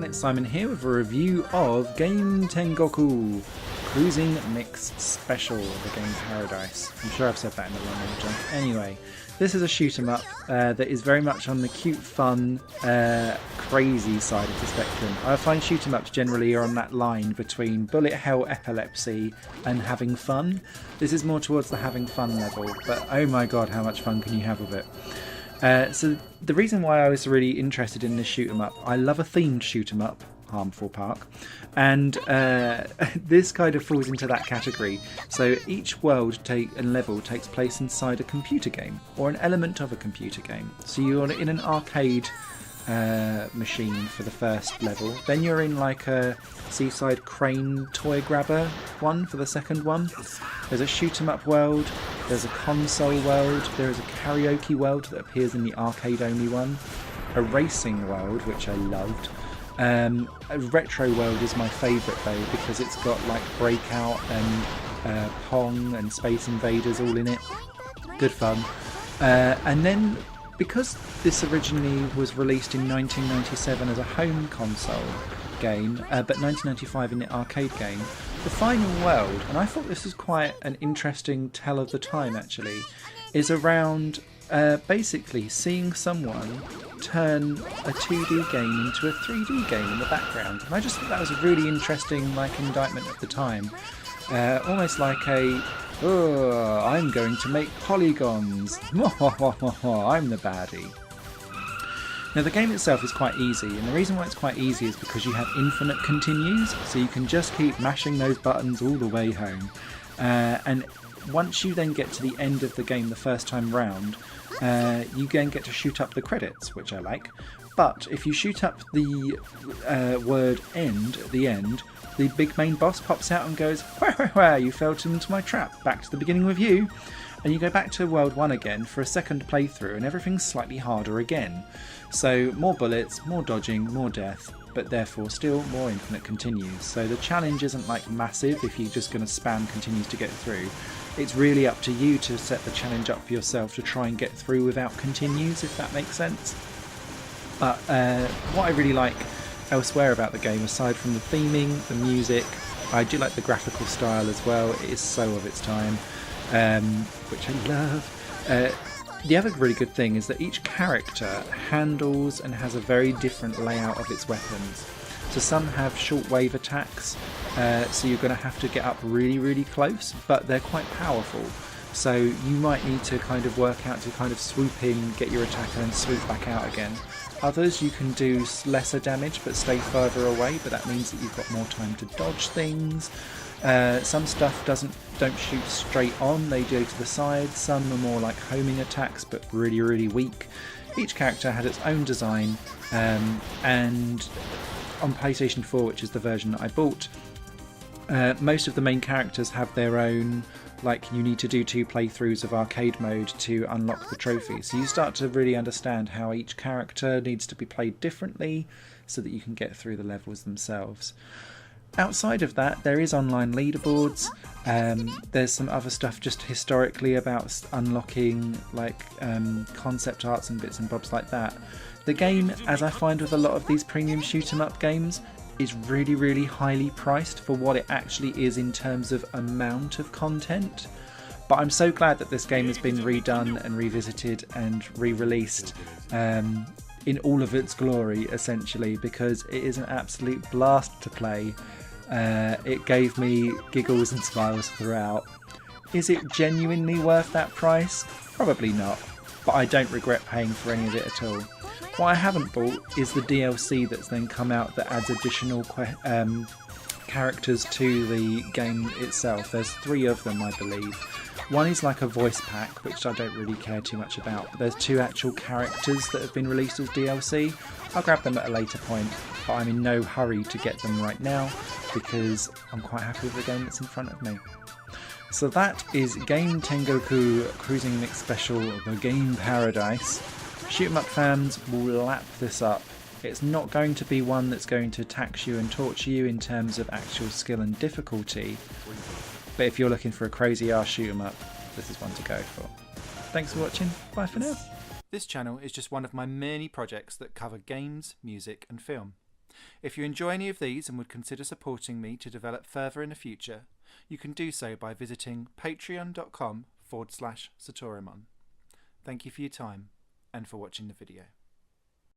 everyone, it's Simon here with a review of Game Tengoku CruisinMix Special, the game Paradise. I'm sure I've said that in the wrong order. Anyway, this is a shoot 'em up that is very much on the cute, fun, crazy side of the spectrum. I find shoot 'em ups generally are on that line between bullet hell epilepsy and having fun. This is more towards the having fun level, but oh my god, how much fun can you have with it? So the reason why I was really interested in this shoot 'em up, I love a themed shoot 'em up, Harmful Park, and this kind of falls into that category. So each world and level takes place inside a computer game, or an element of a computer game. So you're in an arcade machine for the first level, then you're in like a seaside crane toy grabber one for the second one. There's a shoot 'em up world, there's a console world, there is a karaoke world that appears in the arcade only one, a racing world which I loved. A retro world is my favourite though, because it's got like Breakout and Pong and Space Invaders all in it. Good fun. And then, because this originally was released in 1997 as a home console game, but 1995 in the arcade game, the final world, and I thought this was quite an interesting tell of the time actually, is around basically seeing someone turn a 2D game into a 3D game in the background. And I just thought that was a really interesting like indictment of the time. Almost like I'm going to make polygons. I'm the baddie. Now the game itself is quite easy, and the reason why it's quite easy is because you have infinite continues, so you can just keep mashing those buttons all the way home. And once you then get to the end of the game the first time round, you then get to shoot up the credits, which I like. But if you shoot up the word end at the end, the big main boss pops out and goes, "Wah, you fell into my trap, back to the beginning with you." And you go back to World 1 again for a second playthrough, and everything's slightly harder again. So more bullets, more dodging, more death, but therefore still more infinite continues. So the challenge isn't like massive if you're just going to spam continues to get through. It's really up to you to set the challenge up for yourself to try and get through without continues, if that makes sense. But what I really like elsewhere about the game, aside from the theming, the music, I do like the graphical style as well. It is so of its time, which I love. The other really good thing is that each character handles and has a very different layout of its weapons. So some have shortwave attacks, so you're going to have to get up really, really close, but they're quite powerful. So you might need to kind of work out to kind of swoop in, get your attack, and then swoop back out again. Others you can do lesser damage but stay further away, but that means that you've got more time to dodge things. Some stuff don't shoot straight on, they go to the side. Some are more like homing attacks but really, really weak. Each character had its own design, and on PlayStation 4, which is the version that I bought, most of the main characters have their own, like you need to do 2 playthroughs of arcade mode to unlock the trophy. So you start to really understand how each character needs to be played differently so that you can get through the levels themselves. Outside of that, there is online leaderboards. There's some other stuff just historically about unlocking like concept arts and bits and bobs like that. The game, as I find with a lot of these premium shoot 'em up games, is really, really highly priced for what it actually is in terms of amount of content. But I'm so glad that this game has been redone and revisited and re-released in all of its glory, essentially, because it is an absolute blast to play. It gave me giggles and smiles throughout. Is it genuinely worth that price? Probably not, but I don't regret paying for any of it at all. What I haven't bought is the DLC that's then come out that adds additional characters to the game itself. There's 3 of them, I believe. One is like a voice pack, which I don't really care too much about, but there's 2 actual characters that have been released as DLC. I'll grab them at a later point, but I'm in no hurry to get them right now because I'm quite happy with the game that's in front of me. So that is Game Tengoku CruisinMix Special, the game Paradise. Shoot 'em up fans will lap this up. It's not going to be one that's going to tax you and torture you in terms of actual skill and difficulty, but if you're looking for a crazy ass shoot 'em up, this is one to go for. Thanks for watching, bye for now. This channel is just one of my many projects that cover games, music and film. If you enjoy any of these and would consider supporting me to develop further in the future, you can do so by visiting patreon.com/Satorimon. Thank you for your time and for watching the video.